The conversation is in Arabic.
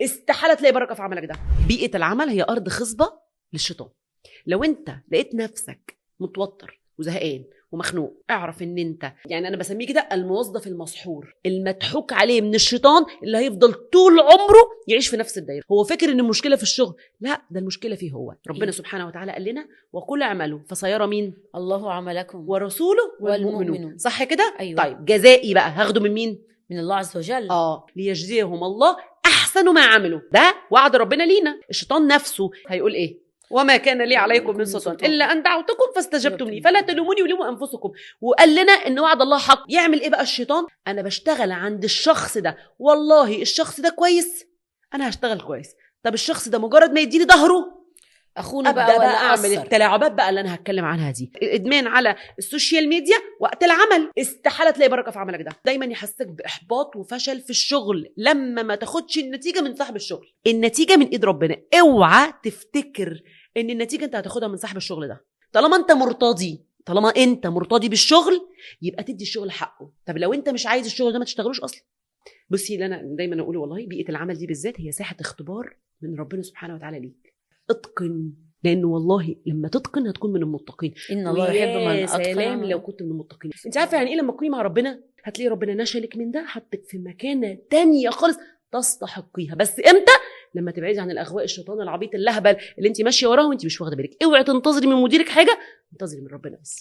استحاله تلاقي بركه في عملك ده. بيئه العمل هي ارض خصبه للشيطان. لو انت لقيت نفسك متوتر وزهقان ومخنوق، اعرف ان انت يعني انا بسميه كده الموظف المسحور المضحوك عليه من الشيطان، اللي هيفضل طول عمره يعيش في نفس الدايره. هو فاكر ان المشكله في الشغل، لا، ده المشكله فيه هو. ربنا سبحانه وتعالى قال لنا وقل اعملوا فسيرى مين؟ الله عملكم ورسوله والمؤمنون. صح كده؟ أيوة. طيب جزائي بقى هاخده من مين؟ من الله عز وجل. ليجزيهم الله احسن ما عملوا. ده وعد ربنا لينا. الشيطان نفسه هيقول ايه؟ وما كان لي عليكم من سلطان الا ان دعوتكم فاستجبتم لي فلا تلوموني ولوموا انفسكم. وقال لنا ان وعد الله حق. يعمل ايه بقى الشيطان؟ انا بشتغل عند الشخص ده، والله الشخص ده كويس انا هشتغل كويس. طب الشخص ده مجرد ما يديني ظهره اخونه أبدأ بقى اعمل التلاعبات بقى اللي انا هتكلم عنها دي. الادمان على السوشيال ميديا وقت العمل، استحاله تلاقي بركه في عملك ده. دايما يحسسك باحباط وفشل في الشغل لما ما تاخدش النتيجه من صاحب الشغل. النتيجه من ايد ربنا. اوعى تفتكر ان النتيجه انت هتاخدها من صاحب الشغل ده. طالما انت مرتضي بالشغل يبقى تدي الشغل حقه. طب لو انت مش عايز الشغل ده ما تشتغلوش اصلا. بصي، اللي انا دايما اقوله والله، بيئه العمل دي بالذات هي ساحه اختبار من ربنا سبحانه وتعالى ليك. اتقن، لانه والله لما تتقن هتكون من المتقين. ان الله يحب من اتقن. سلام لو كنت من المتقين. انت عارفه يعني ايه لما تكوني مع ربنا هتلاقي ربنا نشلك من ده، حطك في مكانه تانية خالص تستحقيها. بس امتى؟ لما تبعدي عن الاغواء الشيطان العبيط اللهبل اللي انت ماشيه وراه وانت مش واخده بالك. اوعي تنتظري من مديرك حاجه، انتظري من ربنا بس.